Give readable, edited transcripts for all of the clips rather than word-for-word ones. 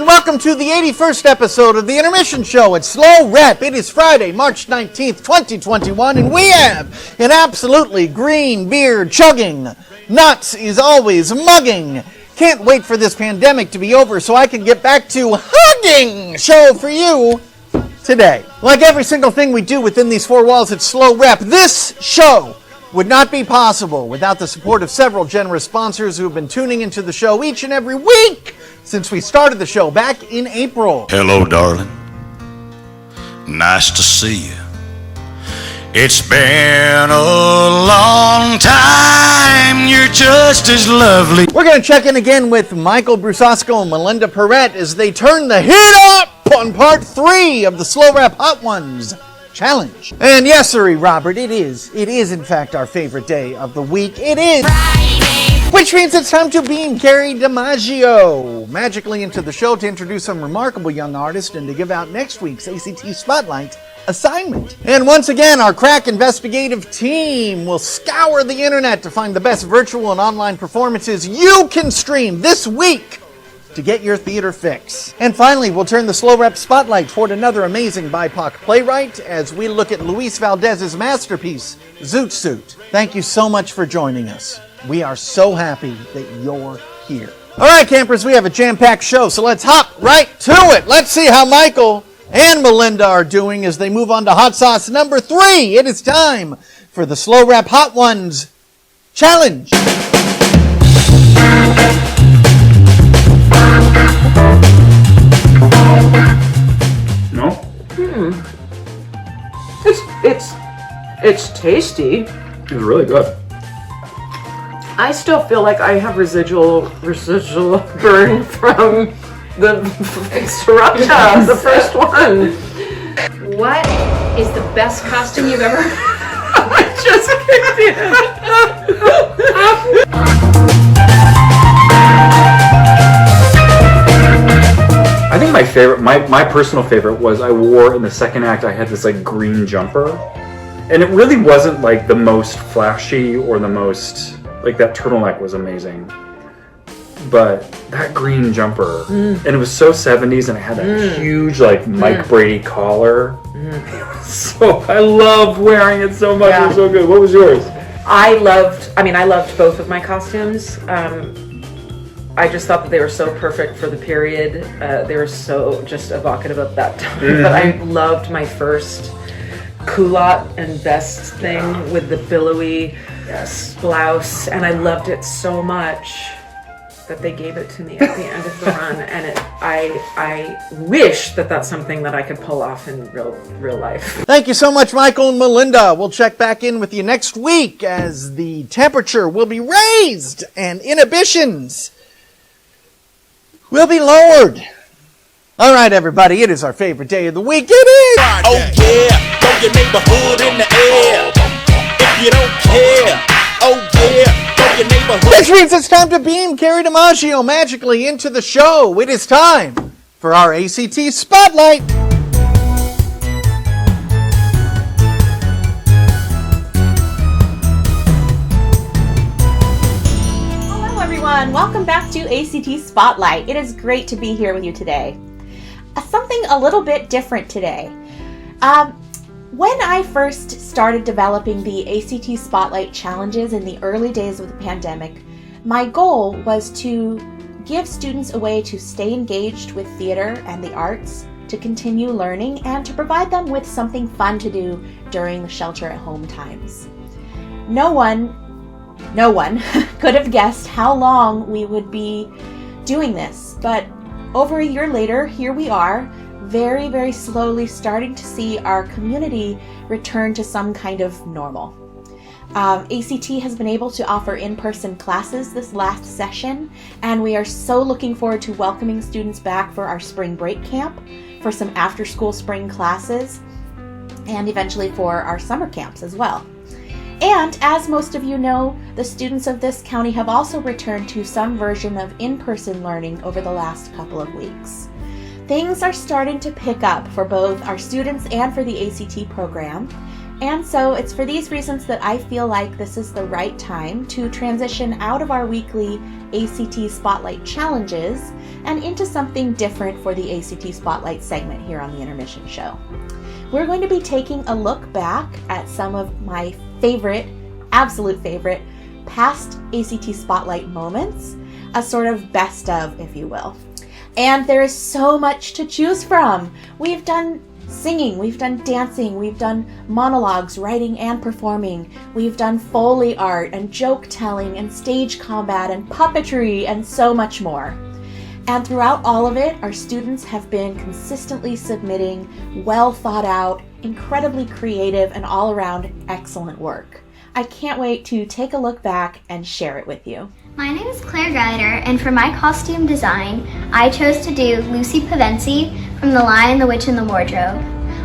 and welcome to the 81st episode of the Intermission Show at SLO REP. It is Friday, March 19th, 2021, and we have an absolutely green beer chugging, nuts is always mugging, can't wait for this pandemic to be over so I can get back to hugging show for you today. Like every single thing we do within these four walls at SLO REP, this show would not be possible without the support of several generous sponsors who have been tuning into the show each and every week since we started the show back in April. Hello, darling. Nice to see you. It's been a long time. You're just as lovely. We're going to check in again with Michael BRUSASCO and Melinda PARRETT as they turn the heat up on part 3 of the SLO REP Hot Ones challenge. And yes, sirree, Robert, it is in fact our favorite day of the week. It is Friday, which means it's time to beam KERRY DIMAGGIO magically into the show to introduce some remarkable young artists and to give out next week's ACT Spotlight assignment. And once again, our crack investigative team will scour the internet to find the best virtual and online performances you can stream this week to get your theater fix. And finally, we'll turn the SLO REP spotlight toward another amazing BIPOC playwright as we look at Luis Valdez's masterpiece, ZOOT SUIT. Thank you so much for joining us. We are so happy that you're here. All right, campers, we have a jam-packed show, so let's hop right to it. Let's see how Michael and Melinda are doing as they move on to hot sauce number 3. It is time for the SLO REP Hot Ones challenge. No? It's tasty. It's really good. I still feel like I have residual burn from the sriracha, the first one. What is the best costume you've ever? I just kicked in. I think my favorite, my personal favorite was I wore in the second act, I had this like green jumper. And it really wasn't like the most flashy or the most, like that turtleneck was amazing. But that green jumper, and it was so 70s and it had that huge like Mike Brady collar. So I loved wearing it so much, it was so good. What was yours? I loved both of my costumes. I just thought that they were so perfect for the period. They were so just evocative of that time. But I loved my first culotte and vest thing with the billowy blouse, and I loved it so much that they gave it to me at the end of the run. And I wish that that's something that I could pull off in real life. Thank you so much, Michael and Melinda. We'll check back in with you next week as the temperature will be raised and inhibitions will be lowered. All right, everybody, it is our favorite day of the week. It is! Oh yeah, throw your neighborhood in the air. If you don't care, oh yeah, throw your neighborhood. Which means it's time to beam KERRY DIMAGGIO magically into the show. It is time for our ACT Spotlight. Welcome back to ACT Spotlight. It is great to be here with you today. Something a little bit different today. When I first started developing the ACT Spotlight challenges in the early days of the pandemic, my goal was to give students a way to stay engaged with theater and the arts, to continue learning, and to provide them with something fun to do during the shelter-at-home times. No one could have guessed how long we would be doing this, but over a year later, here we are, very, very slowly starting to see our community return to some kind of normal. ACT has been able to offer in-person classes this last session, and we are so looking forward to welcoming students back for our spring break camp, for some after-school spring classes, and eventually for our summer camps as well. And as most of you know, the students of this county have also returned to some version of in-person learning over the last couple of weeks. Things are starting to pick up for both our students and for the ACT program, and so it's for these reasons that I feel like this is the right time to transition out of our weekly ACT Spotlight challenges and into something different for the ACT Spotlight segment here on the Intermission Show. We're going to be taking a look back at some of my favorite, absolute favorite, past ACT Spotlight moments, a sort of best of, if you will. And there is so much to choose from. We've done singing, we've done dancing, we've done monologues, writing and performing, we've done Foley art and joke telling and stage combat and puppetry and so much more. And throughout all of it, our students have been consistently submitting well thought out, incredibly creative, and all around excellent work. I can't wait to take a look back and share it with you. My name is Claire Geider, and for my costume design, I chose to do Lucy Pevensie from The Lion, the Witch, and the Wardrobe.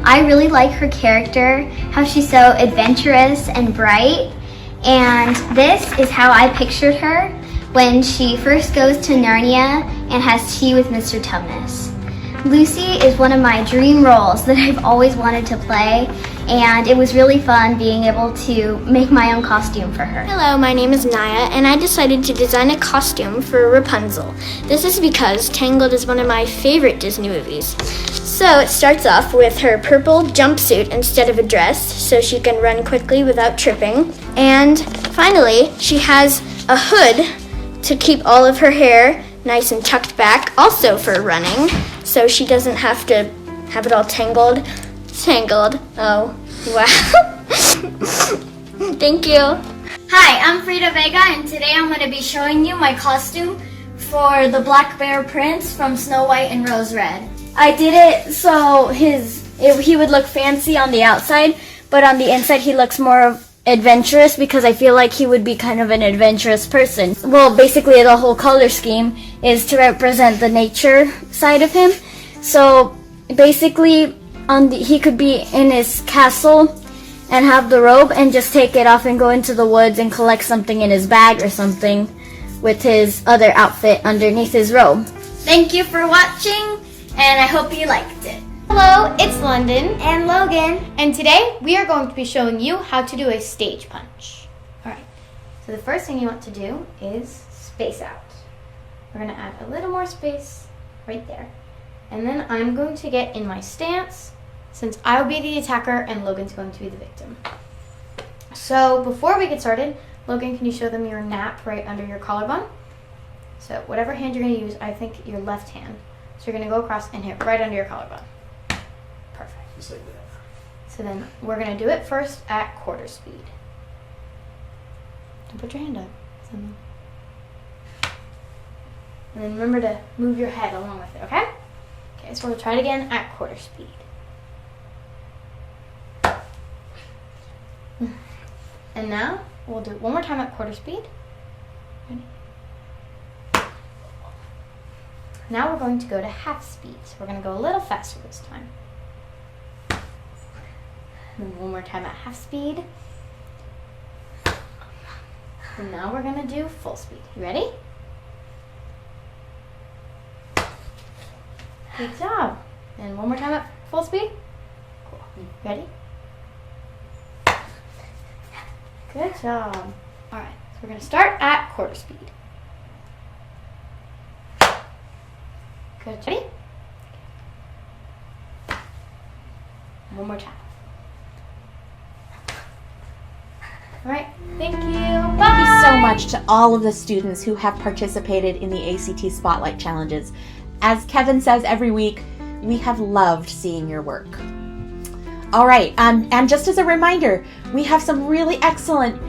I really like her character, how she's so adventurous and bright, and this is how I pictured her when she first goes to Narnia and has tea with Mr. Tumnus. Lucy is one of my dream roles that I've always wanted to play, and it was really fun being able to make my own costume for her. Hello, my name is Naya, and I decided to design a costume for Rapunzel. This is because Tangled is one of my favorite Disney movies. So it starts off with her purple jumpsuit instead of a dress, so she can run quickly without tripping. And finally, she has a hood to keep all of her hair nice and tucked back, also for running, so she doesn't have to have it all tangled. Oh, wow. Thank you. Hi, I'm Frida Vega, and today I'm going to be showing you my costume for the Black Bear Prince from Snow White and Rose Red. I did it so he would look fancy on the outside, but on the inside he looks more adventurous because I feel like he would be kind of an adventurous person. Well, basically the whole color scheme is to represent the nature side of him. So basically he could be in his castle and have the robe and just take it off and go into the woods and collect something in his bag or something with his other outfit underneath his robe. Thank you for watching, and I hope you liked it. Hello, it's London And Logan. and today we are going to be showing you how to do a stage punch. Alright, so the first thing you want to do is space out. We're going to add a little more space right there. And then I'm going to get in my stance since I'll be the attacker and Logan's going to be the victim. So before we get started, Logan, can you show them your nap right under your collarbone? So whatever hand you're going to use, I think your left hand. So you're going to go across and hit right under your collarbone. Perfect. Just like that. So then we're going to do it first at quarter speed. Don't put your hand up. And then remember to move your head along with it, okay? Okay, so we'll try it again at quarter speed. And now we'll do it one more time at quarter speed. Ready? Now we're going to go to half speed. So we're going to go a little faster this time. And then one more time at half speed. And now we're going to do full speed. You ready? Good job. And one more time at full speed. Cool. Ready? Good job. All right, so we're going to start at quarter speed. Good. Ready? One more time. All right, thank you. Bye. Thank you so much to all of the students who have participated in the ACT Spotlight Challenges. As Kevin says every week, we have loved seeing your work. All right, and just as a reminder, we have some really excellent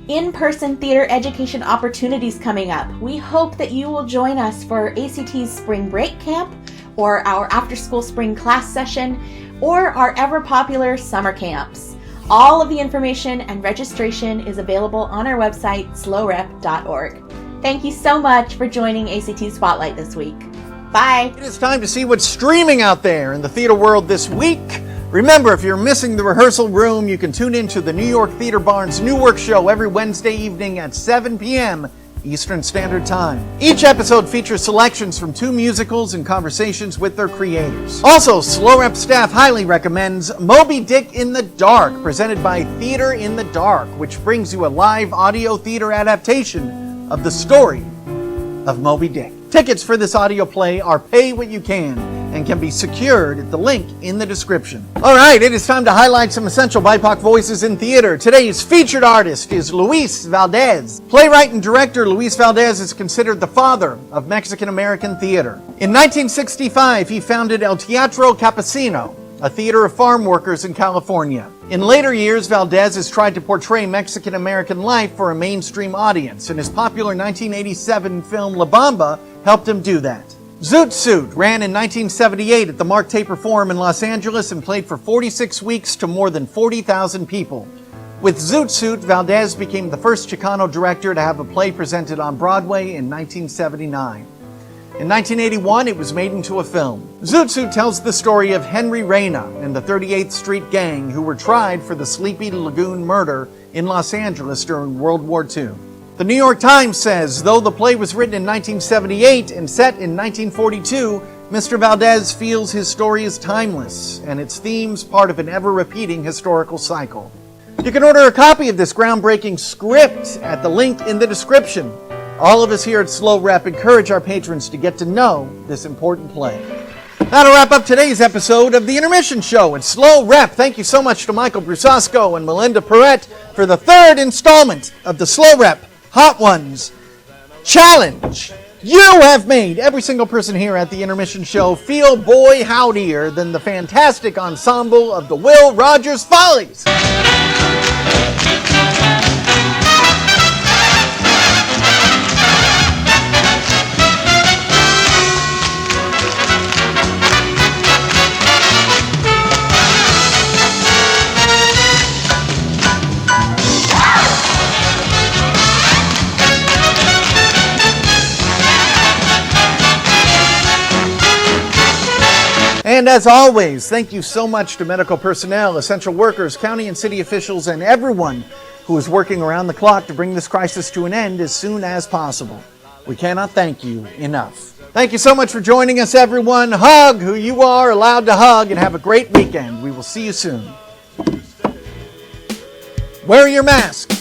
in-person theater education opportunities coming up. We hope that you will join us for ACT's Spring Break Camp, or our after-school spring class session, or our ever-popular summer camps. All of the information and registration is available on our website, slorep.org. Thank you so much for joining ACT Spotlight this week. Bye. It is time to see what's streaming out there in the theater world this week. Remember, if you're missing the rehearsal room, you can tune into the New York Theater Barn's New Work Show every Wednesday evening at 7 p.m. Eastern Standard Time. Each episode features selections from 2 musicals and conversations with their creators. Also, SLO Rep staff highly recommends Moby Dick in the Dark, presented by Theater in the Dark, which brings you a live audio theater adaptation of the story of Moby Dick. Tickets for this audio play are pay what you can and can be secured at the link in the description. All right, it is time to highlight some essential BIPOC voices in theater. Today's featured artist is Luis Valdez. Playwright and director Luis Valdez is considered the father of Mexican-American theater. In 1965, he founded El Teatro Campesino, a theater of farm workers in California. In later years, Valdez has tried to portray Mexican-American life for a mainstream audience, and his popular 1987 film La Bamba helped him do that. ZOOT SUIT ran in 1978 at the Mark Taper Forum in Los Angeles and played for 46 weeks to more than 40,000 people. With ZOOT SUIT, Valdez became the first Chicano director to have a play presented on Broadway in 1979. In 1981, it was made into a film. ZOOT SUIT tells the story of Henry Reyna and the 38th Street Gang who were tried for the Sleepy Lagoon murder in Los Angeles during World War II. The New York Times says, though the play was written in 1978 and set in 1942, Mr. Valdez feels his story is timeless and its themes part of an ever-repeating historical cycle. You can order a copy of this groundbreaking script at the link in the description. All of us here at SLO REP encourage our patrons to get to know this important play. That'll wrap up today's episode of the Intermission Show at SLO REP. Thank you so much to Michael BRUSASCO and Melinda PARRETT for the third installment of the SLO REP Hot Ones Challenge. You have made every single person here at the Intermission Show feel boy howdier than the fantastic ensemble of the Will Rogers Follies. And as always, thank you so much to medical personnel, essential workers, county and city officials, and everyone who is working around the clock to bring this crisis to an end as soon as possible. We cannot thank you enough. Thank you so much for joining us, everyone. Hug who you are allowed to hug and have a great weekend. We will see you soon. Wear your mask.